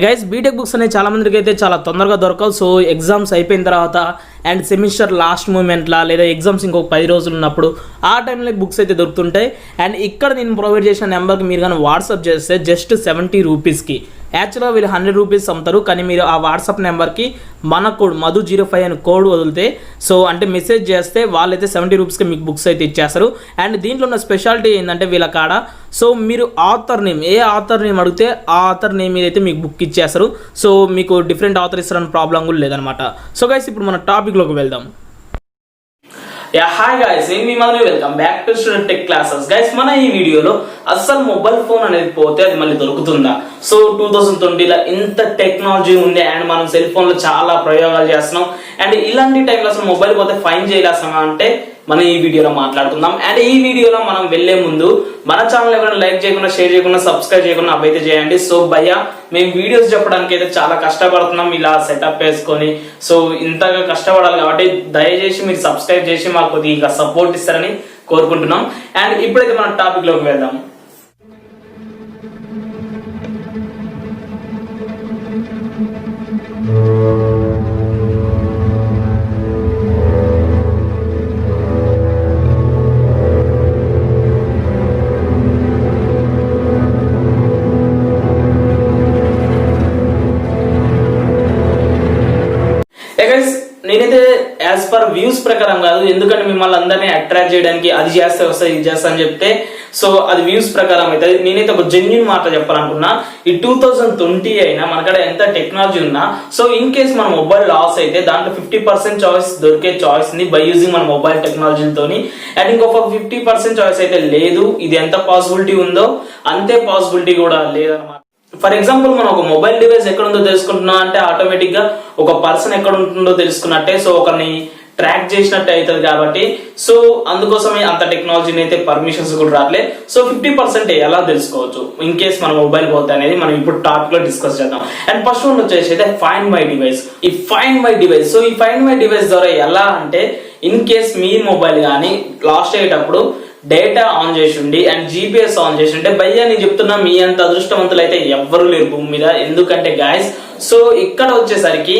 Guys BTech books అనేవి చాలా మందికి అయితే చాలా తొందరగా దొరకవు. సో ఎగ్జామ్స్ అయిపోయిన తర్వాత అండ్ సెమిస్టర్ లాస్ట్ మూమెంట్లా లేదా ఎగ్జామ్స్ ఇంకొక 10 రోజులు ఉన్నప్పుడు ఆ టైంలో బుక్స్ అయితే దొరుకుతుంటాయి. అండ్ ఇక్కడ నేను ప్రొవైడ్ చేసిన నెంబర్కి మీరు కానీ వాట్సాప్ చేస్తే జస్ట్ 70 రూపీస్కి, యాక్చువల్గా వీళ్ళు 100 రూపీస్ అమ్ముతారు, కానీ మీరు ఆ వాట్సాప్ నెంబర్కి మన కోడ్ మధు05 అని కోడ్ వదిలితే, సో అంటే మెసేజ్ చేస్తే వాళ్ళైతే 70 రూపీస్కి మీకు బుక్స్ అయితే ఇచ్చేస్తారు. అండ్ దీంట్లో ఉన్న స్పెషాలిటీ ఏంటంటే వీళ్ళ కాడ సో మీరు ఆథర్ నేమ్, ఏ ఆథర్ నేమ్ అడిగితే ఆ ఆథర్ నేమ్ మీద అయితే మీకు బుక్ ఇచ్చేస్తారు. సో మీకు డిఫరెంట్ ఆథర్ ఇస్తారని ప్రాబ్లం కూడా లేదనమాట. సో గైస్ ఇప్పుడు మన టాపిక్లోకి వెళ్దాం. హాయ్ గైస్, నేను మీ మళ్ళీ welcome back to student tech classes. Guys మన ఈ వీడియోలో అస్సలు మొబైల్ ఫోన్ అనేది పోతే అది మళ్ళీ దొరుకుతుందా? సో 2020లో ఇంత టెక్నాలజీ ఉంది అండ్ మనం సెల్ ఫోన్ లో చాలా ప్రయోగాలు చేస్తున్నాం. అండ్ ఇలాంటి టైంలో అసలు మొబైల్ పోతే ఫైన్ చేయలేస్తామా అంటే మనం ఈ వీడియోలో మాట్లాడుకుందాం. అండ్ ఈ వీడియోలో మనం వెళ్లే ముందు మన ఛానల్ ఎవరైనా లైక్ చేయకుండా, షేర్ చేయకుండా, సబ్స్క్రైబ్ చేయకుండా అవైతే చేయండి. సో భయ్యా మేము వీడియోస్ చెప్పడానికి అయితే చాలా కష్టపడుతున్నాం ఇలా సెటప్ వేసుకొని. సో ఇంతగా కష్టపడాలి కాబట్టి దయచేసి మీరు సబ్స్క్రైబ్ చేసి మాకు కొద్దిగా సపోర్ట్ ఇస్తారని కోరుకుంటున్నాం. అండ్ ఇప్పుడైతే మన టాపిక్ లోకి వెళ్దాం. నేనైతే యాజ్ పర్ వ్యూస్ ప్రకారం కాదు, ఎందుకంటే మిమ్మల్ని అందరినీ అట్రాక్ట్ చేయడానికి అది చేస్తే వస్తుంది ఇది చేస్తా అని చెప్తే సో అది వ్యూస్ ప్రకారం అయితే నేనైతే ఒక జెన్యూన్ మాట చెప్పాలనుకున్నా. ఈ 2020 అయినా మనకడ ఎంత టెక్నాలజీ ఉన్నా సో ఇన్ కేస్ మన మొబైల్ లాస్ అయితే దాంట్లో 50% చాయిస్ దొరికే చాయిస్ ని బై యూజింగ్ మన మొబైల్ టెక్నాలజీతోని. అండ్ ఇంకొక 50% చాయిస్ అయితే లేదు. ఇది ఎంత పాసిబిలిటీ ఉందో అంతే పాసిబిలిటీ కూడా లేదన్నమాట. ఫర్ ఎగ్జాంపుల్ మనం ఒక మొబైల్ డివైస్ ఎక్కడ ఉందో తెలుసుకుంటున్నా అంటే ఆటోమేటిక్ గా ఒక పర్సన్ ఎక్కడ ఉంటుందో తెలుసుకున్నట్టే, సో ఒకరిని ట్రాక్ చేసినట్టు అవుతుంది. కాబట్టి సో అందుకోసమే అంత టెక్నాలజీని అయితే పర్మిషన్స్ కూడా రావట్లే. సో 50% ఎలా తెలుసుకోవచ్చు ఇన్ కేస్ మన మొబైల్ పోతే అనేది మనం ఇప్పుడు టాపిక్ లో డిస్కస్ చేద్దాం. అండ్ ఫస్ట్ వన్ వచ్చేసి అయితే ఫైండ్ మై డివైస్. ఈ ఫైండ్ మై డివైస్, సో ఈ ఫైండ్ మై డివైస్ ద్వారా ఎలా అంటే ఇన్ కేస్ మీ మొబైల్ కానీ లాస్ట్ అయ్యేటప్పుడు డేటా ఆన్ చేసి ఉండి అండ్ జీపీఎస్ ఆన్ చేసి ఉంటే భయ్యా నేను చెప్తున్నా మీ అంత అదృష్టవంతులు అయితే ఎవ్వరు లేరు భూమి మీద. ఎందుకంటే గాయస్ సో ఇక్కడ వచ్చేసరికి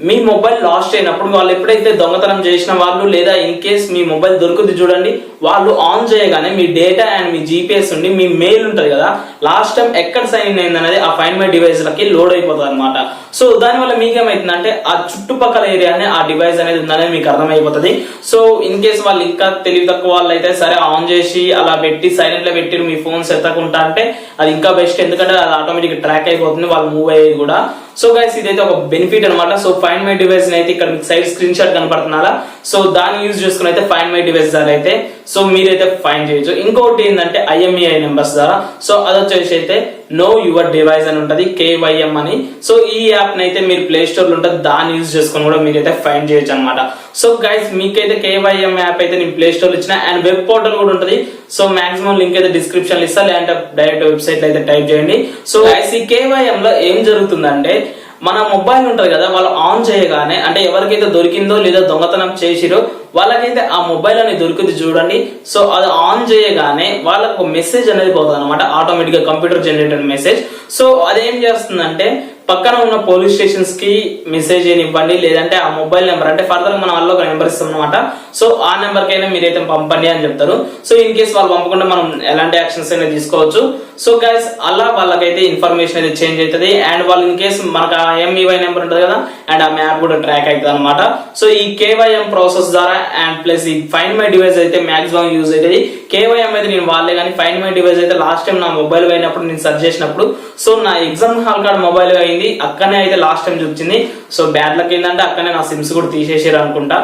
మీ మొబైల్ లాస్ట్ అయినప్పుడు వాళ్ళు ఎప్పుడైతే దొంగతనం చేసిన వాళ్ళు లేదా ఇన్ కేస్ మీ మొబైల్ దొరుకుతుంది చూడండి, వాళ్ళు ఆన్ చేయగానే మీ డేటా అండ్ మీ జీపీఎస్ ఉండి మీ మెయిల్ ఉంటుంది కదా లాస్ట్ టైం ఎక్కడ సైన్ ఇన్ అయింది అనేది ఆ ఫైండ్ మై డివైస్ లకి లోడ్ అయిపోతుంది అనమాట. సో దానివల్ల మీకేమైతుందంటే ఆ చుట్టుపక్కల ఏరియానే ఆ డివైస్ అనేది ఉందనేది మీకు అర్థమైపోతుంది. సో ఇన్ కేస్ వాళ్ళు ఇంకా తెలివి తక్కువ వాళ్ళు అయితే సరే ఆన్ చేసి అలా పెట్టి సైలెంట్ లో పెట్టి మీ ఫోన్స్ ఎత్తకుంటా అంటే అది ఇంకా బెస్ట్, ఎందుకంటే అది ఆటోమేటిక్ ట్రాక్ అయిపోతుంది వాళ్ళు మూవ్ అయ్యేది కూడా. సో గైస్ ఇదైతే ఒక బెనిఫిట్ అనమాట. సో ఫైండ్ మై డివైస్ అయితే ఇక్కడ మీకు సైడ్ స్క్రీన్ షాట్ కనపడుతున్నారా, సో దాన్ని యూజ్ చేసుకుని అయితే ఫైండ్ మై డివైస్ ద్వారా అయితే సో మీరైతే ఫైండ్ చేయొచ్చు. ఇంకొకటి ఏంటంటే IMEI నెంబర్స్ ద్వారా, సో అది వచ్చేసి అయితే నో యువర్ డివైస్ అని ఉంటుంది KYM అని. సో ఈ యాప్ అయితే మీరు ప్లే స్టోర్ లో ఉంటుంది, దాన్ని యూజ్ చేసుకుని కూడా మీరైతే ఫైండ్ చేయొచ్చు అనమాట. సో గైస్ మీకైతే KYM యాప్ అయితే నేను ప్లే స్టోర్ ఇచ్చిన అండ్ వెబ్ పోర్టల్ కూడా ఉంటుంది. సో మాక్సిమం లింక్ అయితే డిస్క్రిప్షన్ లో ఇస్తా, లేదంటే డైరెక్ట్ వెబ్సైట్ అయితే టైప్ చేయండి. సో గైస్ ఈ KYM లో ఏం జరుగుతుందంటే మన మొబైల్ ఉంటది కదా, వాళ్ళు ఆన్ చేయగానే అంటే ఎవరికైతే దొరికిందో లేదా దొంగతనం చేసిరో వాళ్ళకైతే ఆ మొబైల్ అనేది దొరికింది చూడండి. సో అది ఆన్ చేయగానే వాళ్ళకు ఒక మెసేజ్ అనేది పోతుంది అనమాట, ఆటోమేటిక్ గా కంప్యూటర్ జనరేటెడ్ మెసేజ్. సో అదేం చేస్తుందంటే పక్కన ఉన్న పోలీస్ స్టేషన్స్ కి మెసేజ్ ఇవ్వండి, లేదంటే ఆ మొబైల్ నెంబర్ అంటే ఫర్దర్ మనం వాళ్ళు ఒక నెంబర్ ఇస్తాం అనమాట. సో ఆ నెంబర్ కైనా మీరైతే పంపండి అని చెప్తారు. సో ఇన్ కేస్ వాళ్ళు పంపకుండా మనం ఎలాంటి యాక్షన్స్ అయినా తీసుకోవచ్చు. సో గైస్ అలా వాళ్ళకైతే ఇన్ఫర్మేషన్ అయితే చేంజ్ అవుతుంది అండ్ వాళ్ళు ఇన్ కేస్ మనకు ఆ IMEI నెంబర్ ఉంటుంది కదా అండ్ ఆ మ్యాప్ కూడా ట్రాక్ అవుతుంది అనమాట. సో ఈ KYM ప్రాసెస్ ద్వారా అండ్ ప్లస్ ఈ ఫైండ్ మై డివైస్ అయితే మాక్సిమం యూజ్ అవుతుంది. KYM అయితే నేను వాళ్ళే కానీ ఫైండ్ మై డివైస్ అయితే లాస్ట్ టైం నా మొబైల్ అయినప్పుడు నేను సెర్చ్ చేసినప్పుడు సో నా ఎగ్జామ్ హాల్ కార్డ్ మొబైల్ అయింది, అక్కనే అయితే లాస్ట్ టైం చూపించింది. సో బ్యాడ్ లక్ ఏంటంటే అక్కనే నా సిమ్స్ కూడా తీసేసారు అనుకుంటా.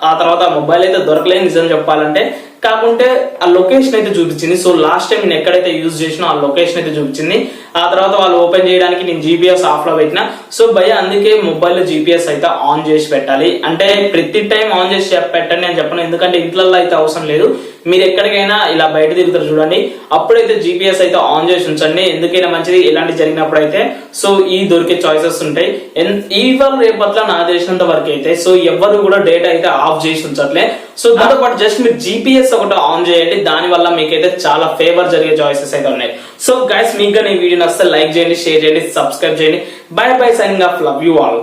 ఆ తర్వాత మొబైల్ అయితే దొరకలేదు నిజం చెప్పాలంటే, కాకుంటే ఆ లొకేషన్ అయితే చూపించింది. సో లాస్ట్ టైం నేను ఎక్కడైతే యూజ్ చేసినా ఆ లొకేషన్ అయితే చూపించింది. ఆ తర్వాత వాళ్ళు ఓపెన్ చేయడానికి నేను GPS ఆఫ్ లో పెట్టిన. సో భయ్య అందుకే మొబైల్ లో GPS అయితే ఆన్ చేసి పెట్టాలి, అంటే ప్రతి టైం ఆన్ చేసి పెట్టండి అని చెప్పను, ఎందుకంటే ఇంట్లో అయితే అవసరం లేదు. మీరు ఎక్కడికైనా ఇలా బయట తిరుగుతారు చూడండి, అప్పుడైతే GPS అయితే ఆన్ చేసి ఉంచండి, ఎందుకైనా మంచిది ఇలాంటి జరిగినప్పుడు అయితే. సో ఈ దొరికే చాయిసెస్ ఉంటాయి. ఈవెన్ రేపట్ల నాకు తెలిసినంత వరకు అయితే సో ఎవరు కూడా డేటా అయితే ఆఫ్ చేసి ఉంచట్లే. సో దాంతో పాటు జస్ట్ మీరు GPS నోటిఫికేషన్స్ ఒకటి ఆన్ చేయండి, దాని వల్ల మీకైతే చాలా ఫేవర్ జరిగే చాయిసెస్ అయితే ఉన్నాయి. సో గైస్ మీకు ఈ వీడియో నచ్చితే లైక్ చేయండి, షేర్ చేయండి, సబ్స్క్రైబ్ చేయండి. By by, signing off, love you all.